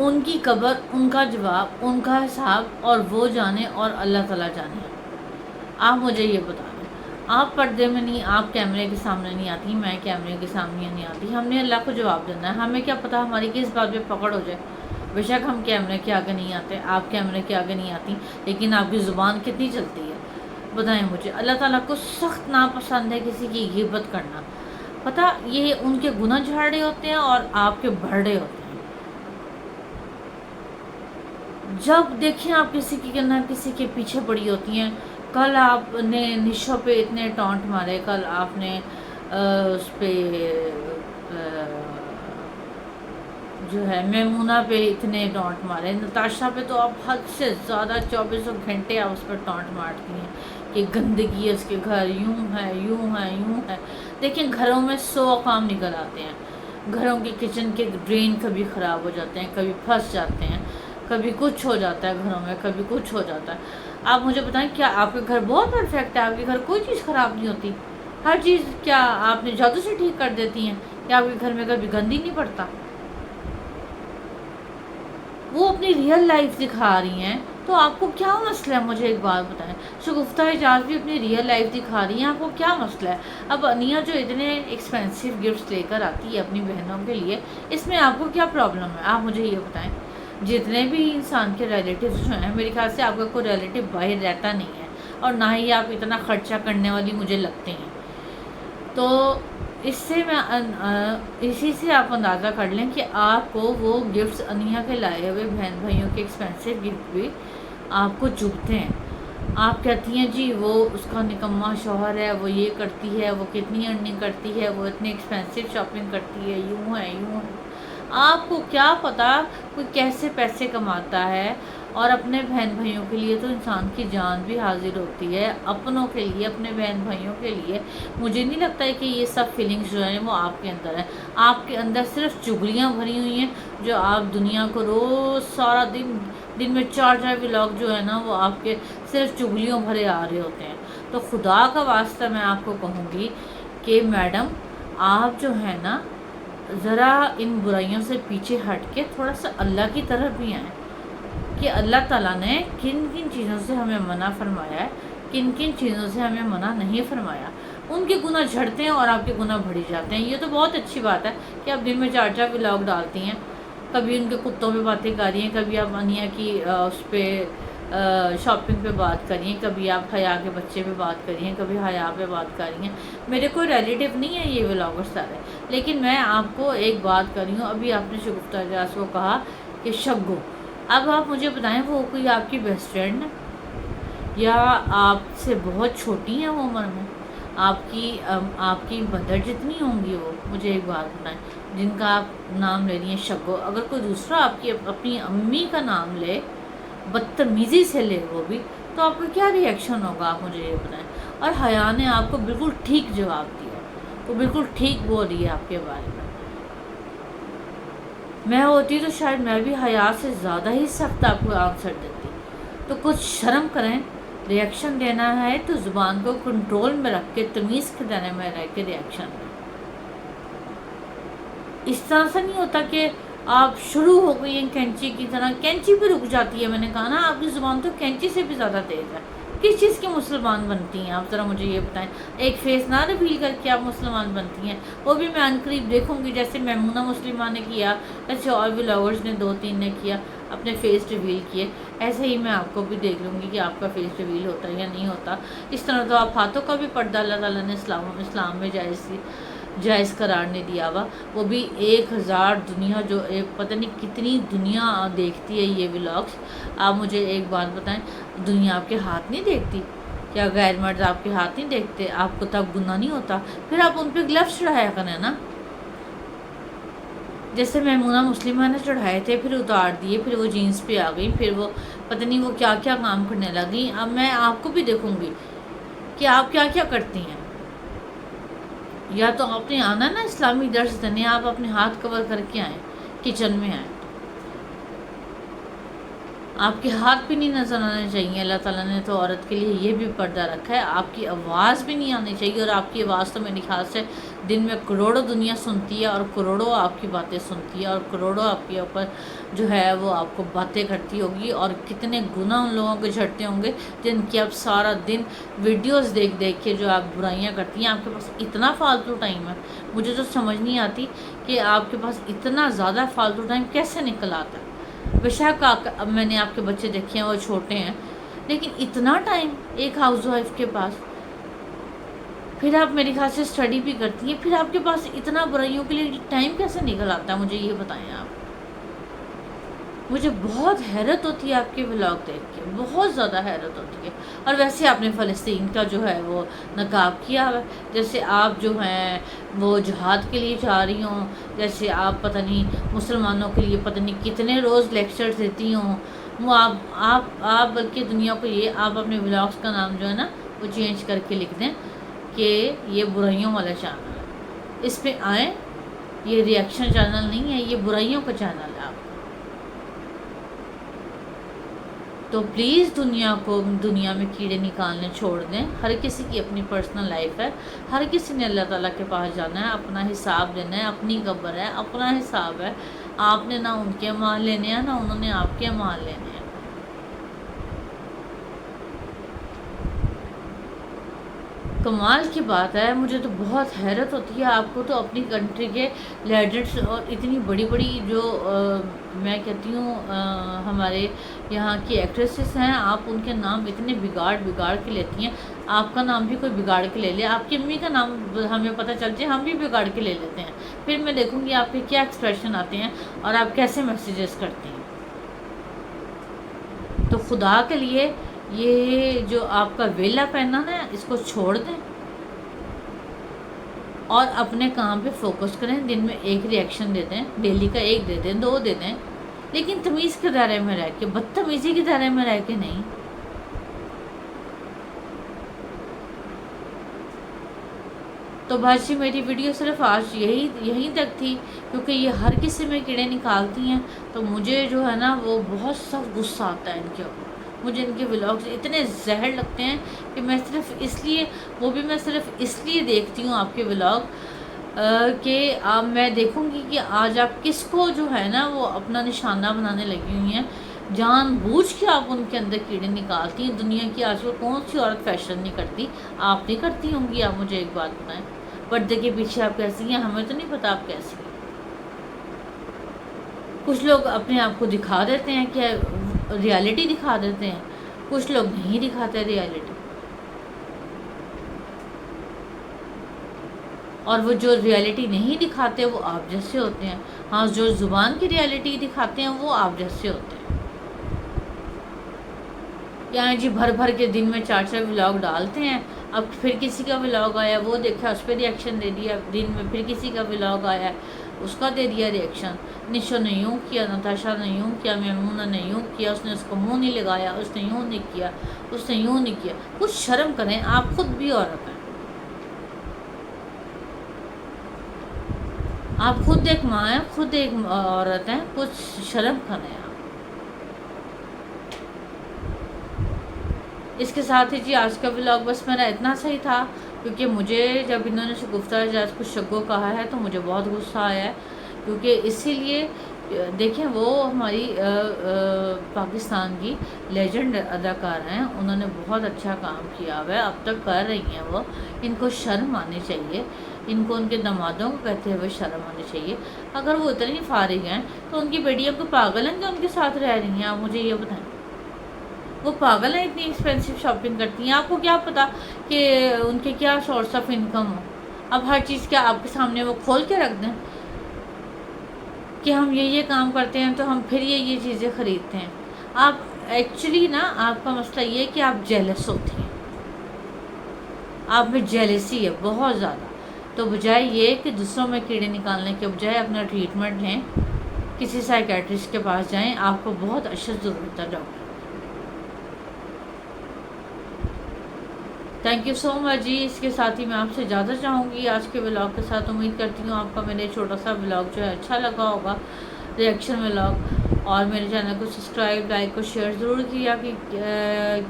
ان کی قبر، ان کا جواب، ان کا حساب، اور وہ جانے اور اللہ تعالیٰ جانے۔ آپ مجھے یہ بتا دیں، آپ پردے میں نہیں، آپ کیمرے کے سامنے نہیں آتی، میں کیمرے کے سامنے نہیں آتی، ہم نے اللہ کو جواب دینا ہے، ہمیں کیا پتہ ہماری کس بات پہ پکڑ ہو جائے۔ بے شک ہم کیمرے کے آگے نہیں آتے، آپ کیمرے کے آگے نہیں آتی، لیکن آپ کی زبان کتنی چلتی ہے بتائیں مجھے۔ اللہ تعالیٰ کو سخت ناپسند ہے کسی کی غیبت کرنا، پتہ یہ ان کے گناہ جھاڑ رہے ہوتے ہیں اور آپ کے بڑھ رہے ہوتے ہیں۔ جب دیکھیں آپ کسی کی نہ کسی کے پیچھے پڑی ہوتی ہیں۔ کل آپ نے نشو پہ اتنے ٹانٹ مارے، کل آپ نے اس پہ جو ہے میمونہ پہ اتنے ٹانٹ مارے، نتاشا پہ تو آپ حد سے زیادہ 24 گھنٹے آپ اس پر ٹانٹ مارتی ہیں کہ گندگی ہے اس کے گھر، یوں ہے یوں ہے یوں ہے۔ دیکھیں گھروں میں 100 کام نکل آتے ہیں، گھروں کے کچن کے ڈرین کبھی خراب ہو جاتے ہیں، کبھی پھنس جاتے ہیں، کبھی کچھ ہو جاتا ہے گھروں میں، کبھی کچھ ہو جاتا ہے۔ آپ مجھے بتائیں کیا آپ کے گھر بہت پرفیکٹ ہے؟ آپ کے گھر کوئی چیز خراب نہیں ہوتی؟ ہر چیز کیا آپ نے جادو سے ٹھیک کر دیتی ہیں؟ کیا آپ کے گھر میں کبھی گندی نہیں پڑتا؟ وہ اپنی ریئل لائف دکھا رہی ہیں، تو آپ کو کیا مسئلہ ہے؟ مجھے ایک بات بتائیں، شگفتہ اعجاز بھی اپنی ریئل لائف دکھا رہی ہیں، آپ کو کیا مسئلہ ہے؟ اب انیا جو اتنے ایکسپینسو گفٹس لے کر آتی ہے اپنی بہنوں کے لیے، اس میں آپ کو کیا پرابلم ہے؟ آپ مجھے یہ بتائیں۔ جتنے بھی انسان کے ریلیٹیوز جو ہیں، میرے خیال سے آپ کا کوئی ریلیٹیو باہر رہتا نہیں ہے، اور نہ ہی آپ اتنا خرچہ کرنے والی مجھے لگتے ہیں، تو اس سے میں اسی سے آپ اندازہ کر لیں کہ آپ کو وہ گفٹس انیا کے لائے ہوئے بہن بھائیوں کے ایکسپینسو گفٹ بھی آپ کو چبھتے ہیں۔ آپ کہتی ہیں جی وہ اس کا نکما شوہر ہے، وہ یہ کرتی ہے، وہ کتنی ارننگ کرتی ہے، وہ اتنی ایکسپینسو شاپنگ کرتی ہے، یوں ہے یوں ہے۔ آپ کو کیا پتہ کوئی کیسے پیسے کماتا ہے؟ اور اپنے بہن بھائیوں کے لیے تو انسان کی جان بھی حاضر ہوتی ہے، اپنوں کے لیے، اپنے بہن بھائیوں کے لیے۔ مجھے نہیں لگتا ہے کہ یہ سب فیلنگز جو ہیں وہ آپ کے اندر ہیں، آپ کے اندر صرف چغلیاں بھری ہوئی ہیں، جو آپ دنیا کو روز سارا دن میں 4 ولاگ جو ہے نا وہ آپ کے صرف چغلیوں بھرے آ رہے ہوتے ہیں۔ تو خدا کا واسطہ میں آپ کو کہوں گی کہ میڈم آپ جو ہے نا ذرا ان برائیوں سے پیچھے ہٹ کے تھوڑا سا اللہ کی طرف بھی آئیں، کہ اللہ تعالیٰ نے کن کن چیزوں سے ہمیں منع فرمایا ہے، کن کن چیزوں سے ہمیں منع نہیں فرمایا۔ ان کے گناہ جھڑتے ہیں اور آپ کے گناہ بڑھی جاتے ہیں۔ یہ تو بہت اچھی بات ہے کہ آپ دن میں 4 ولاگ ڈالتی ہیں، کبھی ان کے کتوں پہ باتیں کر رہی ہیں، کبھی آپ انیا کی اس پہ شاپنگ پہ بات کر رہی ہیں، کبھی آپ حیا کے بچے پہ بات کر رہی ہیں، کبھی حیا پہ بات کر رہی ہیں۔ میرے کوئی ریلیٹیو نہیں ہے یہ ولاگر سارے، لیکن میں آپ کو ایک بات کر رہی ہوں۔ ابھی آپ نے شگفتہ اعجاز کو کہا کہ شگو، اب آپ مجھے بتائیں وہ کوئی آپ کی بیسٹ فرینڈ ہے یا آپ سے بہت چھوٹی ہیں وہ عمر میں؟ آپ کی مدر جتنی ہوں گی وہ، مجھے ایک بات بتائیں، جن کا آپ نام لے رہی ہیں شگو، اگر کوئی دوسرا آپ کی اپنی امی کا نام لے بدتمیزی سے لے وہ بھی، تو آپ کا کیا ری ایکشن ہوگا؟ آپ مجھے یہ بتائیں۔ اور حیا نے آپ کو بالکل ٹھیک جواب دیا، وہ بالکل ٹھیک بول رہی ہے آپ کے بارے میں۔ میں ہوتی تو شاید میں بھی حیا سے زیادہ ہی سخت آپ کو آنسر دیتی۔ تو کچھ شرم کریں، ری ایکشن دینا ہے تو زبان کو کنٹرول میں رکھ کے، تمیز کے دینے میں رہ کے ری ایکشن دیں۔ اس طرح سے نہیں ہوتا کہ آپ شروع ہو گئی ہیں کینچی کی طرح، کینچی پہ رک جاتی ہے۔ میں نے کہا نا آپ کی زبان تو کینچی سے بھی زیادہ تیز ہے۔ کس چیز کی مسلمان بنتی ہیں آپ؟ ذرا مجھے یہ بتائیں، ایک فیس نہ ریویل کر کے آپ مسلمان بنتی ہیں، وہ بھی میں عنقریب دیکھوں گی، جیسے میمونہ مسلمہ نے کیا، ایسے اور ولاگرز نے 2-3 نے کیا، اپنے فیس ریویل کیے، ایسے ہی میں آپ کو بھی دیکھ لوں گی کہ آپ کا فیس ریویل ہوتا ہے یا نہیں ہوتا۔ اس طرح تو آپ ہاتھوں کا بھی پردہ اللہ تعالیٰ نے اسلام میں جائز قرار نہیں دیا ہوا، وہ بھی 1000 دنیا، جو پتہ نہیں کتنی دنیا دیکھتی ہے یہ ولاگس۔ آپ مجھے ایک بات بتائیں، دنیا آپ کے ہاتھ نہیں دیکھتی؟ کیا غیر مرد آپ کے ہاتھ نہیں دیکھتے؟ آپ کو تب گناہ نہیں ہوتا؟ پھر آپ ان پہ گلفس چڑھایا کریں نا، جیسے میمونہ مسلمہ نے چڑھائے تھے، پھر اتار دیے، پھر وہ جینس پہ آ گئی، پھر وہ پتہ نہیں وہ کیا کیا کام کرنے لگی۔ اب میں آپ کو بھی دیکھوں گی کہ آپ کیا کیا کرتی ہیں۔ یا تو آپ نے آنا نا اسلامی درس دینے، آپ اپنے ہاتھ کور کر کے آئیں، کچن میں آئیں، آپ کے ہاتھ بھی نہیں نظر آنے چاہیے۔ اللہ تعالیٰ نے تو عورت کے لیے یہ بھی پردہ رکھا ہے، آپ کی آواز بھی نہیں آنی چاہیے، اور آپ کی آواز تو میرے خیال سے دن میں کروڑوں دنیا سنتی ہے اور کروڑوں آپ کی باتیں سنتی ہے اور کروڑوں آپ کے اوپر جو ہے وہ آپ کو باتیں کرتی ہوگی، اور کتنے گناہ ان لوگوں کے جھڑتے ہوں گے جن کی آپ سارا دن ویڈیوز دیکھ دیکھ کے جو آپ برائیاں کرتی ہیں۔ آپ کے پاس اتنا فالتو ٹائم ہے، مجھے تو سمجھ نہیں آتی کہ آپ کے پاس اتنا زیادہ فالتو ٹائم کیسے نکل آتا ہے۔ بے شک اب میں نے آپ کے بچے دیکھے ہیں، وہ چھوٹے ہیں، لیکن اتنا ٹائم ایک ہاؤس وائف کے پاس، پھر آپ میرے خیال سے اسٹڈی بھی کرتی ہیں، پھر آپ کے پاس اتنا برائیوں کے لیے ٹائم کیسے نکل آتا ہے؟ مجھے یہ بتائیں آپ۔ مجھے بہت حیرت ہوتی ہے آپ کے ولاگ دیکھ کے، بہت زیادہ حیرت ہوتی ہے۔ اور ویسے آپ نے فلسطین کا جو ہے وہ نقاب کیا ہوا ہے، جیسے آپ جو ہیں وہ جہاد کے لیے جا رہی ہوں، جیسے آپ پتہ نہیں مسلمانوں کے لیے پتہ نہیں کتنے روز لیکچرز دیتی ہوں۔ وہ آپ بلکہ دنیا کو آپ اپنے ولاگس کا نام جو ہے نا وہ چینج کر کے لکھ دیں کہ یہ برائیوں والا چینل ہے، اس پہ آئیں، یہ ریئیکشن چینل نہیں ہے، یہ برائیوں کا چینل ہے۔ آپ تو پلیز دنیا میں کیڑے نکالنے چھوڑ دیں۔ ہر کسی کی اپنی پرسنل لائف ہے، ہر کسی نے اللہ تعالیٰ کے پاس جانا ہے، اپنا حساب دینا ہے، اپنی قبر ہے، اپنا حساب ہے۔ آپ نے نہ ان کے اعمال لینے ہیں، نہ انہوں نے آپ کے اعمال لینے ہیں۔ کمال کی بات ہے، مجھے تو بہت حیرت ہوتی ہے۔ آپ کو تو اپنی کنٹری کے لیجنڈس اور اتنی بڑی بڑی جو میں کہتی ہوں ہمارے یہاں کی ایکٹریسز ہیں، آپ ان کے نام اتنے بگاڑ کے لیتی ہیں۔ آپ کا نام بھی کوئی بگاڑ کے لے لے، آپ کی امی کا نام ہمیں پتہ چل جائے، ہم بھی بگاڑ کے لے لیتے ہیں، پھر میں دیکھوں گی آپ کے کیا ایکسپریشن آتے ہیں اور آپ کیسے میسیجز کرتے ہیں۔ تو خدا کے لیے یہ جو آپ کا ویلا پہننا ہے اس کو چھوڑ دیں اور اپنے کام پہ فوکس کریں۔ دن میں ایک ریئیکشن دے دیں، ڈیلی کا ایک دے دیں، 2 دے دیں، لیکن تمیز کے دائرے میں رہ کے، بدتمیزی کے دائرے میں رہ کے نہیں۔ تو بھائی میری ویڈیو صرف آج یہیں تک تھی، کیونکہ یہ ہر کسی میں کیڑے نکالتی ہیں، تو مجھے جو ہے نا وہ بہت سخت غصہ آتا ہے ان کے اوپر۔ مجھے ان کے ولاگز اتنے زہر لگتے ہیں کہ میں صرف اس لیے دیکھتی ہوں آپ کے ولاگ کہ میں دیکھوں گی کہ آج آپ کس کو جو ہے نا وہ اپنا نشانہ بنانے لگی ہوئی ہیں، جان بوجھ کے آپ ان کے اندر کیڑے نکالتی ہیں۔ دنیا کی آج کل کون سی عورت فیشن نہیں کرتی؟ آپ نہیں کرتی ہوں گی؟ آپ مجھے ایک بات بتائیں، پردے کے پیچھے آپ کیسی ہیں؟ ہمیں تو نہیں پتا آپ کیسی ہیں۔ کچھ لوگ اپنے آپ کو دکھا دیتے ہیں کہ ریالٹی دکھا دیتے ہیں، کچھ لوگ نہیں دکھاتے ریالٹی، اور وہ جو ریالٹی نہیں دکھاتے وہ آپ جیسے ہوتے ہیں۔ ہاں، جو زبان کی ریالٹی دکھاتے ہیں وہ آپ جیسے ہوتے ہیں۔ یہاں جی بھر کے دن میں 4 ولاگ ڈالتے ہیں، اب پھر کسی کا ولاگ آیا وہ دیکھا، اس پہ ریئیکشن دے دیا، دن میں پھر کسی کا ولاگ آیا اس کا دے دیا ریئیکشن۔ نشو نے یوں کیا، نتاشا نے یوں کیا، میمونہ نے یوں کیا، اس نے اس کو منہ نہیں لگایا، اس نے یوں نہیں کیا، اس نے یوں نہیں کیا۔ کچھ شرم کریں، آپ خود بھی عورت ہیں، آپ خود ایک ماں ہیں، خود ایک عورت ہیں، کچھ شرم کریں آپ۔ اس کے ساتھ ہی جی آج کا ولاگ بس میرا اتنا صحیح تھا، کیونکہ مجھے جب انہوں نے شگفتہ اعجاز کو شگو کہا ہے تو مجھے بہت غصہ آیا ہے، کیونکہ اسی لیے دیکھیں وہ ہماری پاکستان کی لیجنڈ اداکار ہیں، انہوں نے بہت اچھا کام کیا ہوا ہے، اب تک کر رہی ہیں وہ، ان کو شرم آنی چاہیے، ان کو ان کے دمادوں کو کہتے ہوئے شرم آنی چاہیے۔ اگر وہ اتنی فارغ ہیں تو ان کی بیٹیاں کو پاگل ہیں کہ ان کے ساتھ رہ رہی ہیں؟ آپ مجھے یہ بتائیں، وہ پاگل ہیں اتنی ایکسپینسو شاپنگ کرتی ہیں؟ آپ کو کیا پتا کہ ان کے کیا سورس آف انکم ہو؟ اب ہر چیز کیا آپ کے سامنے وہ کھول کے رکھ دیں کہ ہم یہ کام کرتے ہیں تو ہم پھر یہ چیزیں خریدتے ہیں؟ آپ ایکچولی نا آپ کا مسئلہ یہ ہے کہ آپ جیلس ہوتی ہیں، آپ میں جیلسی ہے بہت زیادہ۔ تو بجائے یہ کہ دوسروں میں کیڑے نکالنے کے بجائے اپنا ٹریٹمنٹ لیں، کسی سائیکیٹرسٹ کے پاس جائیں، آپ کو بہت اشد ضرورت ہے ڈاکٹر۔ تھینک یو سو مچ جی۔ اس کے ساتھ ہی میں آپ سے اجازت چاہوں گی آج کے ولاگ کے ساتھ۔ امید کرتی ہوں آپ کا میرے چھوٹا سا ولاگ جو ہے اچھا لگا ہوگا، ریئیکشن ولاگ، اور میرے چینل کو سبسکرائب، لائک اور شیئر ضرور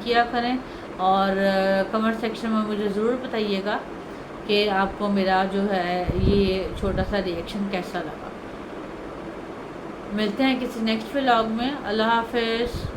کیا کریں، اور کمنٹ سیکشن میں مجھے ضرور بتائیے گا کہ آپ کو میرا جو ہے یہ چھوٹا سا ریئیکشن کیسا لگا۔ ملتے ہیں کسی نیکسٹ ولاگ میں۔ اللہ حافظ۔